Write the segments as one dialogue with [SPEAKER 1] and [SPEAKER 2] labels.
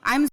[SPEAKER 1] I'm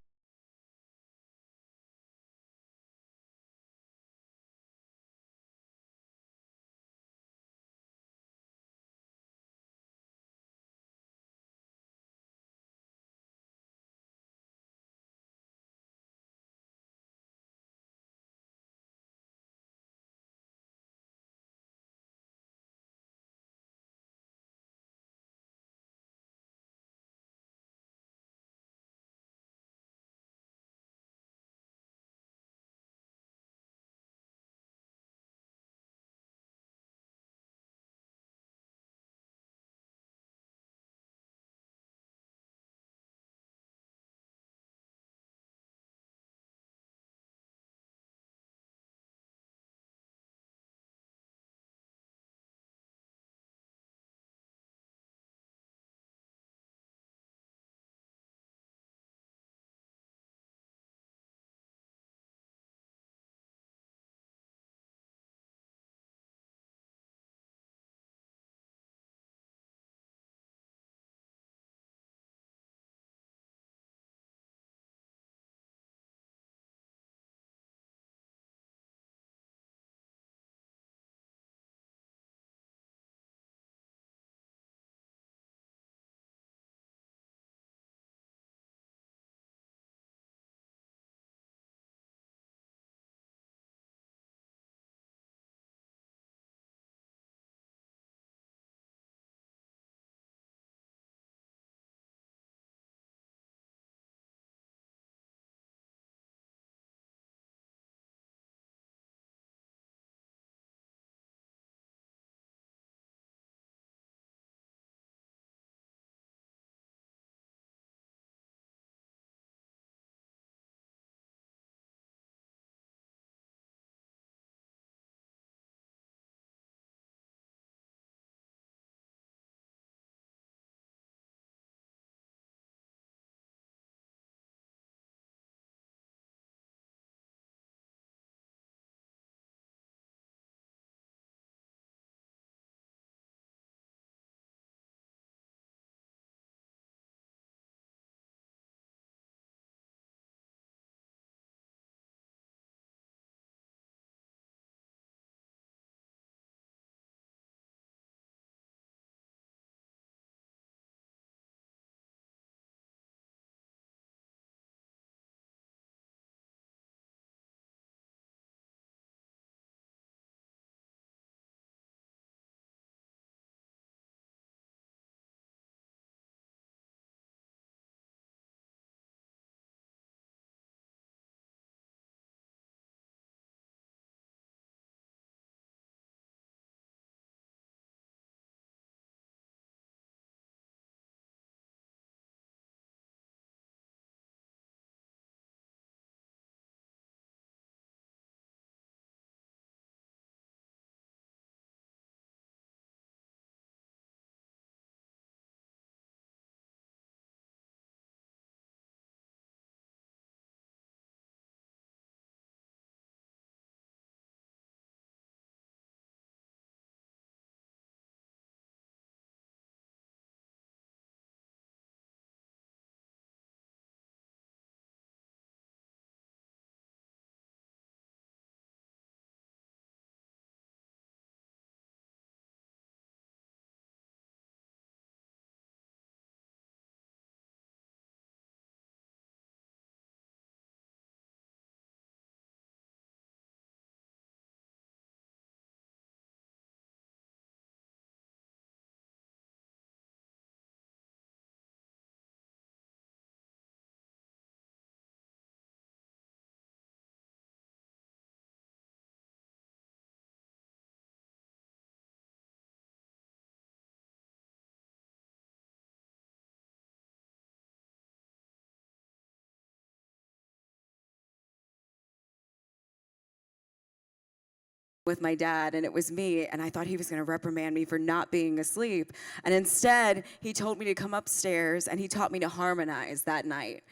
[SPEAKER 1] with my dad, and it was me, and I thought he was going to reprimand me for not being asleep. And instead, he told me to come upstairs, and he taught me to harmonize that night.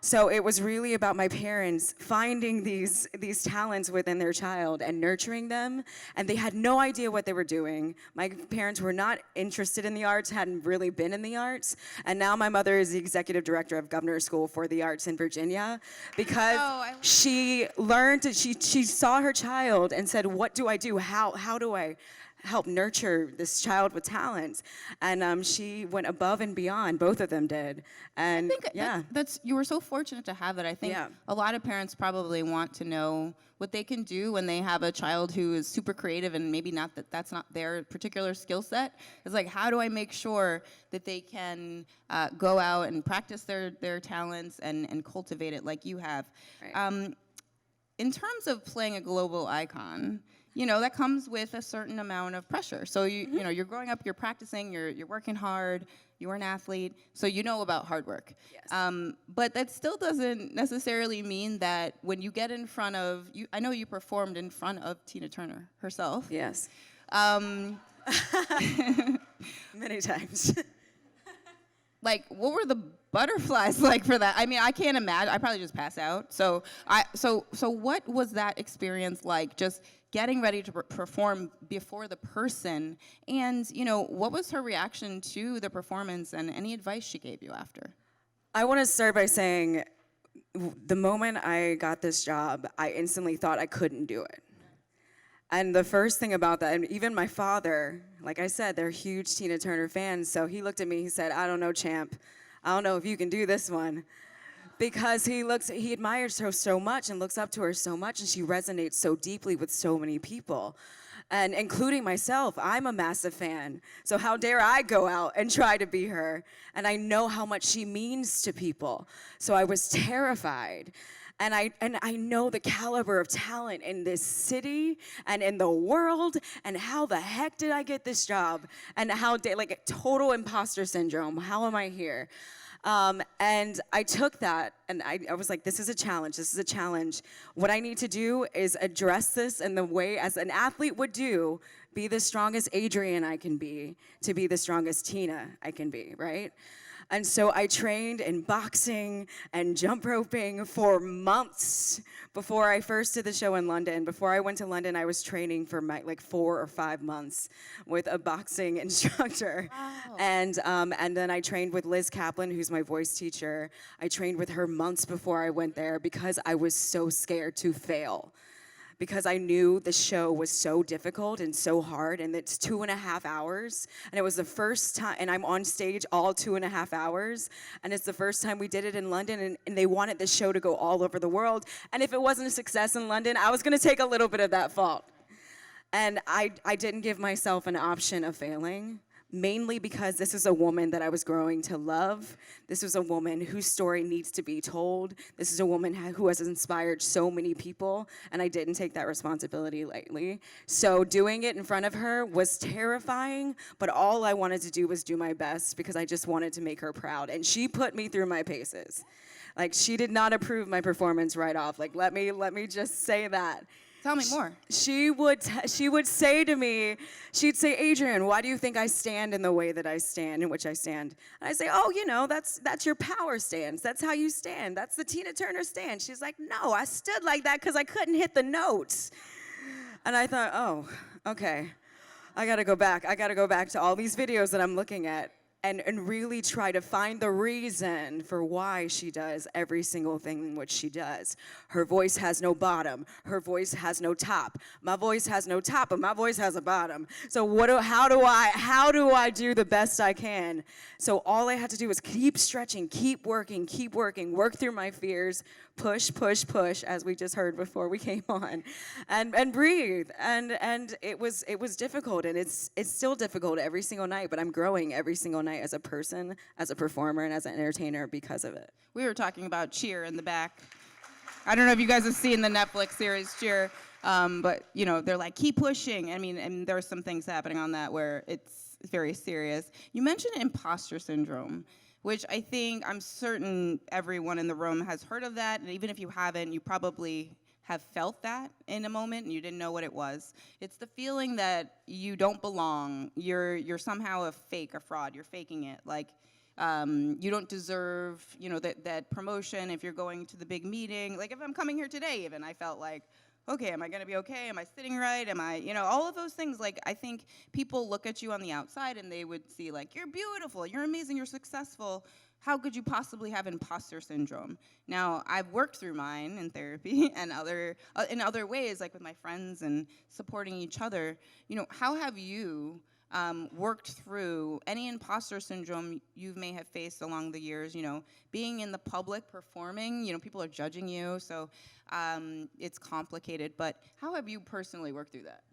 [SPEAKER 1] So it was really about my parents finding these talents within their child and nurturing them, and they had no idea what they were doing. My parents were not interested in the arts, hadn't really been in the arts, and now my mother is the executive director of Governor's School for the Arts in Virginia because she learned, she saw her child and said, what do I do? How do I help nurture this child with talents? And she went above and beyond. Both of them did. And
[SPEAKER 2] I think that's you were so fortunate to have that. I think a lot of parents probably want to know what they can do when they have a child who is super creative and maybe that's not their particular skill set. It's like, how do I make sure that they can go out and practice their talents and cultivate it like you have? Right. In terms of playing a global icon, you know, that comes with a certain amount of pressure. So you know, you're growing up, you're practicing, you're working hard, you're an athlete, so you know about hard work. Yes. But that still doesn't necessarily mean that when you get in front of, I know you performed in front of Tina Turner herself.
[SPEAKER 1] Yes. Many times.
[SPEAKER 2] Like, what were the butterflies like for that? I mean, I can't imagine. I probably just pass out. So what was that experience like? Just getting ready to perform before the person, and you know, what was her reaction to the performance, and any advice she gave you after?
[SPEAKER 1] I want to start by saying, the moment I got this job, I instantly thought I couldn't do it. And the first thing about that, and even my father, like I said, they're huge Tina Turner fans, so he looked at me, he said, I don't know, champ. I don't know if you can do this one. Because he admires her so much and looks up to her so much, and she resonates so deeply with so many people. And including myself, I'm a massive fan. So how dare I go out and try to be her? And I know how much she means to people. So I was terrified. And I know the caliber of talent in this city and in the world, and how the heck did I get this job? And like a total imposter syndrome. How am I here? And I took that, and I was like, this is a challenge. This is a challenge. What I need to do is address this in the way as an athlete would do, be the strongest Adrienne I can be, to be the strongest Tina I can be, right? And so I trained in boxing and jump roping for months before I first did the show in London. Before I went to London, I was training for like 4 or 5 months with a boxing instructor. Wow. And then I trained with Liz Kaplan, who's my voice teacher. I trained with her months before I went there because I was so scared to fail. Because I knew the show was so difficult and so hard, and it's 2.5 hours, and it was the first time, and I'm on stage all 2.5 hours, and it's the first time we did it in London, and they wanted the show to go all over the world, and if it wasn't a success in London, I was gonna take a little bit of that fault. And I didn't give myself an option of failing, mainly because this is a woman that I was growing to love. This was a woman whose story needs to be told. This is a woman who has inspired so many people, and I didn't take that responsibility lightly. So doing it in front of her was terrifying, but all I wanted to do was do my best because I just wanted to make her proud. And she put me through my paces. Like, she did not approve my performance right off. Like, let me just say that.
[SPEAKER 2] Tell me more.
[SPEAKER 1] She would say to me, she'd say, Adrienne, why do you think I stand in the way that I stand, in which I stand? And I say, oh, you know, that's your power stance. That's how you stand. That's the Tina Turner stance. She's like, no, I stood like that because I couldn't hit the notes. And I thought, oh, okay. I gotta go back. I gotta go back to all these videos that I'm looking at and really try to find the reason for why she does every single thing in which she does. Her voice has no bottom. Her voice has no top. My voice has no top, but my voice has a bottom. So how do I do the best I can? So all I had to do was keep stretching, keep working, work through my fears, push, as we just heard before we came on, and breathe. And it was difficult, and it's still difficult every single night, but I'm growing every single night as a person, as a performer, and as an entertainer because of it.
[SPEAKER 2] We were talking about Cheer in the back. I don't know if you guys have seen the Netflix series Cheer, but you know, they're like, keep pushing. I mean, and there's some things happening on that where it's very serious. You mentioned imposter syndrome, which I'm certain everyone in the room has heard of that, and even if you haven't, you probably have felt that in a moment and you didn't know what it was. It's the feeling that you don't belong, you're somehow a fake, a fraud, you're faking it. Like, You don't deserve, that promotion if you're going to the big meeting. Like if I'm coming here today even, I felt like, okay, am I gonna be okay? Am I sitting right? Am I, all of those things. Like I think people look at you on the outside and they would see like, you're beautiful, you're amazing, you're successful. How could you possibly have imposter syndrome? Now, I've worked through mine in therapy and in other ways, like with my friends and supporting each other. How have you worked through any imposter syndrome you may have faced along the years? Being in the public, performing, people are judging you, so it's complicated. But how have you personally worked through that?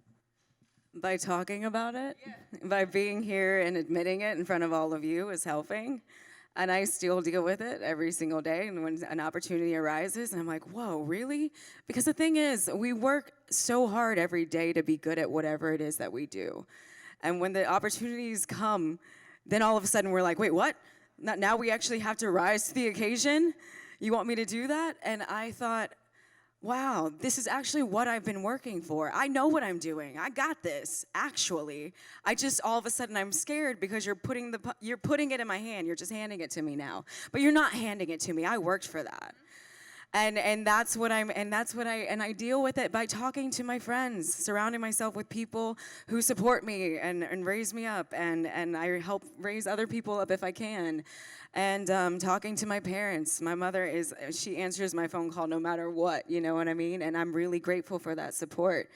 [SPEAKER 1] By talking about it,
[SPEAKER 2] yeah.
[SPEAKER 1] By being here and admitting it in front of all of you is helping. And I still deal with it every single day. And when an opportunity arises, and I'm like, whoa, really? Because the thing is, we work so hard every day to be good at whatever it is that we do. And when the opportunities come, then all of a sudden we're like, wait, what? Now we actually have to rise to the occasion? You want me to do that? And I thought, wow, this is actually what I've been working for. I know what I'm doing. I got this, actually. I just, all of a sudden, I'm scared because you're putting it in my hand. You're just handing it to me now. But you're not handing it to me. I worked for that. And I deal with it by talking to my friends, surrounding myself with people who support me and raise me up, and I help raise other people up if I can. And talking to my parents. My mother she answers my phone call no matter what, you know what I mean? And I'm really grateful for that support.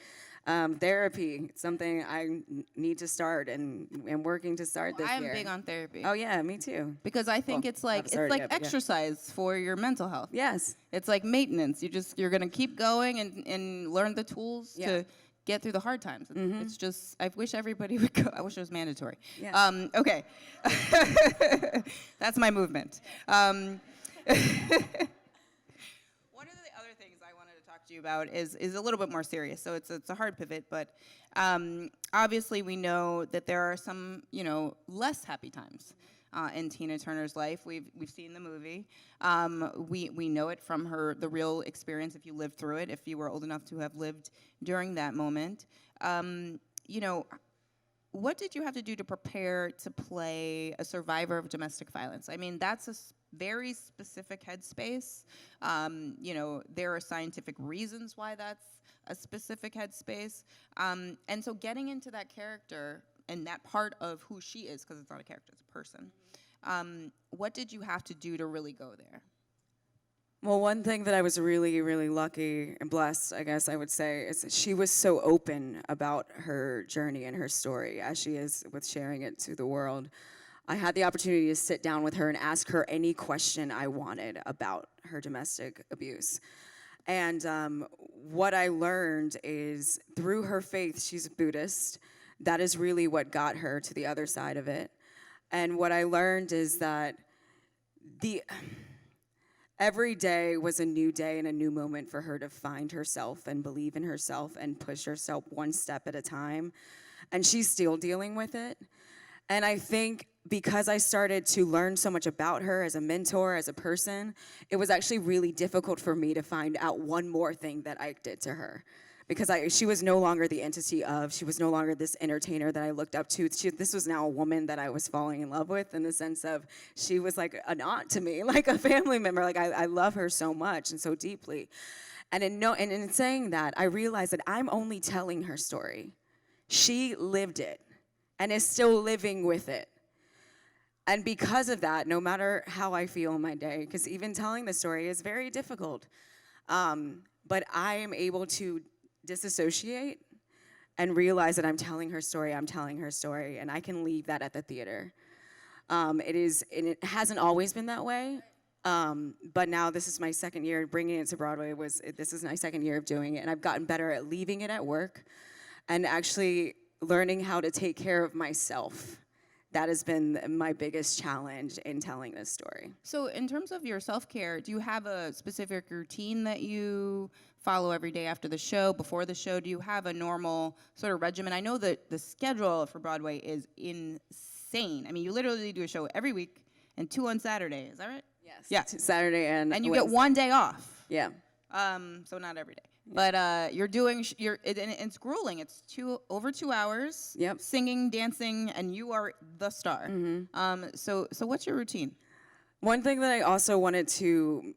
[SPEAKER 1] Therapy, something I need to start and working to start this year.
[SPEAKER 2] I'm big on therapy.
[SPEAKER 1] Oh yeah, me too.
[SPEAKER 2] Because I think it's like exercise for your mental health.
[SPEAKER 1] Yes.
[SPEAKER 2] It's like maintenance. You're gonna keep going and learn the tools to get through the hard times. Mm-hmm. It's just, I wish everybody would go. I wish it was mandatory. Yeah. Okay. That's my movement. One of the other things I wanted to talk to you about is a little bit more serious. So it's a hard pivot, but obviously we know that there are some, less happy times in Tina Turner's life. We've seen the movie. We know it from the real experience, if you lived through it, if you were old enough to have lived during that moment. What did you have to do to prepare to play a survivor of domestic violence? I mean, that's a very specific headspace. There are scientific reasons why that's a specific headspace. And so getting into that character and that part of who she is, because it's not a character, it's a person, what did you have to do to really go there?
[SPEAKER 1] Well, one thing that I was really, really lucky and blessed, I guess I would say, is that she was so open about her journey and her story as she is with sharing it to the world. I had the opportunity to sit down with her and ask her any question I wanted about her domestic abuse. And what I learned is through her faith, she's a Buddhist, that is really what got her to the other side of it. And what I learned is that every day was a new day and a new moment for her to find herself and believe in herself and push herself one step at a time. And she's still dealing with it. And I think because I started to learn so much about her as a mentor, as a person, it was actually really difficult for me to find out one more thing that Ike did to her. Because she was no longer the entity of, she was no longer this entertainer that I looked up to. This was now a woman that I was falling in love with, in the sense of she was like an aunt to me, like a family member. Like I love her so much and so deeply. And in saying that, I realized that I'm only telling her story. She lived it and is still living with it. And because of that, no matter how I feel in my day, because even telling the story is very difficult, but I am able to disassociate and realize that I'm telling her story, and I can leave that at the theater. It hasn't always been that way, but now this is my second year. Bringing it to Broadway this is my second year of doing it, and I've gotten better at leaving it at work and actually learning how to take care of myself. That has been my biggest challenge in telling this story.
[SPEAKER 2] So in terms of your self-care, do you have a specific routine that you follow every day after the show, before the show? Do you have a normal sort of regimen? I know that the schedule for Broadway is insane. I mean, you literally do a show every week and 2 on Saturday. Is that right?
[SPEAKER 1] Yes. Yeah. Saturday and
[SPEAKER 2] you
[SPEAKER 1] Wednesday.
[SPEAKER 2] Get 1 day off.
[SPEAKER 1] Yeah.
[SPEAKER 2] So not every day. But you're doing, and it's grueling. It's over 2 hours, singing, dancing, and you are the star. So what's your routine?
[SPEAKER 1] One thing that I also wanted to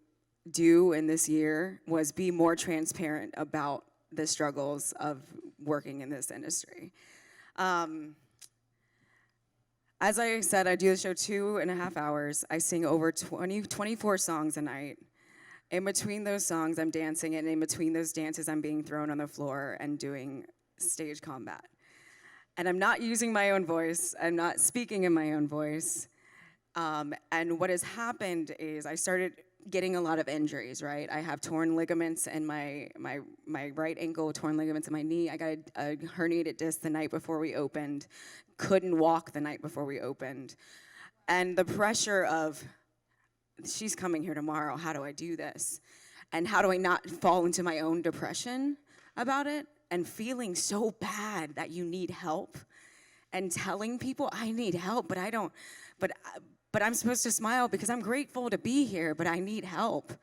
[SPEAKER 1] do in this year was be more transparent about the struggles of working in this industry. As I said, I do the show 2.5 hours. I sing over 24 songs a night. In between those songs, I'm dancing, and in between those dances, I'm being thrown on the floor and doing stage combat. And I'm not using my own voice. I'm not speaking in my own voice. And what has happened is I started getting a lot of injuries, right? I have torn ligaments in my right ankle, torn ligaments in my knee. I got a herniated disc the night before we opened. Couldn't walk the night before we opened. And the pressure of, she's coming here tomorrow, how do I do this? And how do I not fall into my own depression about it? And feeling so bad that you need help. And telling people I need help, but I don't, but I'm supposed to smile because I'm grateful to be here, but I need help.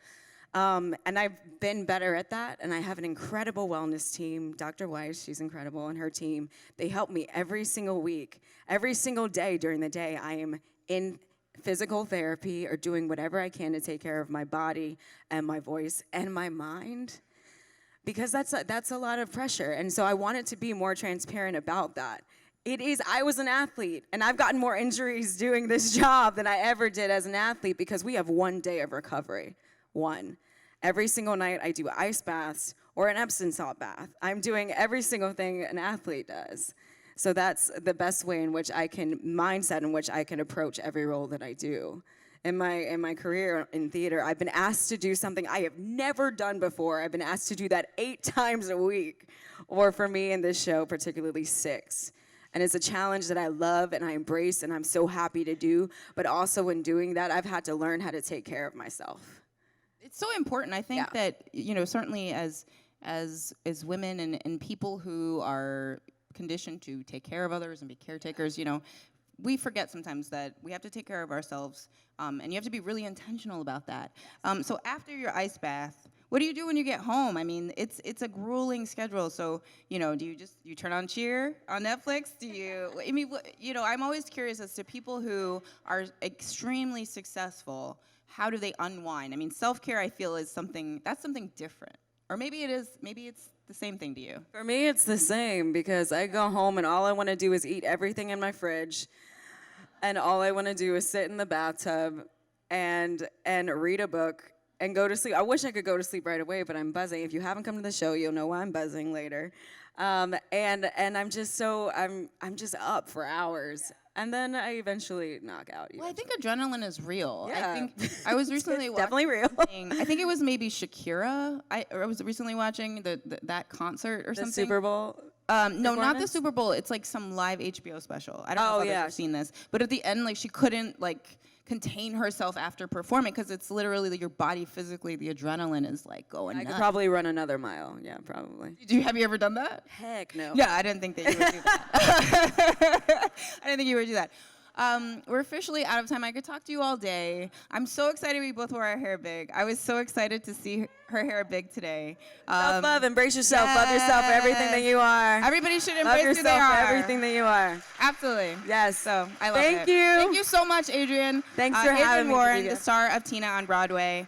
[SPEAKER 1] And I've been better at that, and I have an incredible wellness team. Dr. Weiss, she's incredible, and her team. They help me every single week. Every single day during the day, I am in physical therapy or doing whatever I can to take care of my body and my voice and my mind, because that's a lot of pressure. And so I wanted to be more transparent about that. I was an athlete, and I've gotten more injuries doing this job than I ever did as an athlete because we have 1 day of recovery. One. Every single night I do ice baths or an Epsom salt bath. I'm doing every single thing an athlete does. So that's the best way in which mindset in which I can approach every role that I do. In my career in theater, I've been asked to do something I have never done before. I've been asked to do that 8 times a week, or for me in this show, particularly 6. And it's a challenge that I love and I embrace and I'm so happy to do. But also in doing that, I've had to learn how to take care of myself.
[SPEAKER 2] It's so important. I think that, certainly as women and people who are conditioned to take care of others and be caretakers, we forget sometimes that we have to take care of ourselves, and you have to be really intentional about that. So after your ice bath, what do you do when you get home? I mean, it's a grueling schedule. So, do you turn on Cheer on Netflix? I'm always curious as to people who are extremely successful, how do they unwind? I mean, self-care, I feel, is something different. Or maybe it's the same thing to you.
[SPEAKER 1] For me, it's the same, because I go home and all I want to do is eat everything in my fridge. And all I want to do is sit in the bathtub and read a book and go to sleep. I wish I could go to sleep right away, but I'm buzzing. If you haven't come to the show, you'll know why I'm buzzing later. And I'm just I'm just up for hours. And then I eventually knock out.
[SPEAKER 2] Well, I think adrenaline is real.
[SPEAKER 1] Yeah.
[SPEAKER 2] I think I was recently watching
[SPEAKER 1] definitely real.
[SPEAKER 2] I think it was maybe Shakira. I was recently watching that concert or something.
[SPEAKER 1] The Super Bowl?
[SPEAKER 2] No, not the Super Bowl. It's like some live HBO special. I don't know if you've seen this. But at the end, she couldn't contain herself after performing because it's literally your body physically, the adrenaline is going nuts.
[SPEAKER 1] I could probably run another mile. Yeah, probably.
[SPEAKER 2] Have you ever done that?
[SPEAKER 1] Heck no.
[SPEAKER 2] Yeah, I didn't think that you would do that. I didn't think you would do that. We're officially out of time. I could talk to you all day. I'm so excited we both wore our hair big. I was so excited to see her hair big today.
[SPEAKER 1] Self-love, embrace yourself. Yes. Love yourself for everything that you are.
[SPEAKER 2] Everybody should embrace who they are.
[SPEAKER 1] For everything that you are.
[SPEAKER 2] Absolutely.
[SPEAKER 1] Yes.
[SPEAKER 2] So I love it.
[SPEAKER 1] Thank you.
[SPEAKER 2] Thank you so much, Adrienne.
[SPEAKER 1] Thanks for having me.
[SPEAKER 2] Adrienne Warren, the star of Tina on Broadway.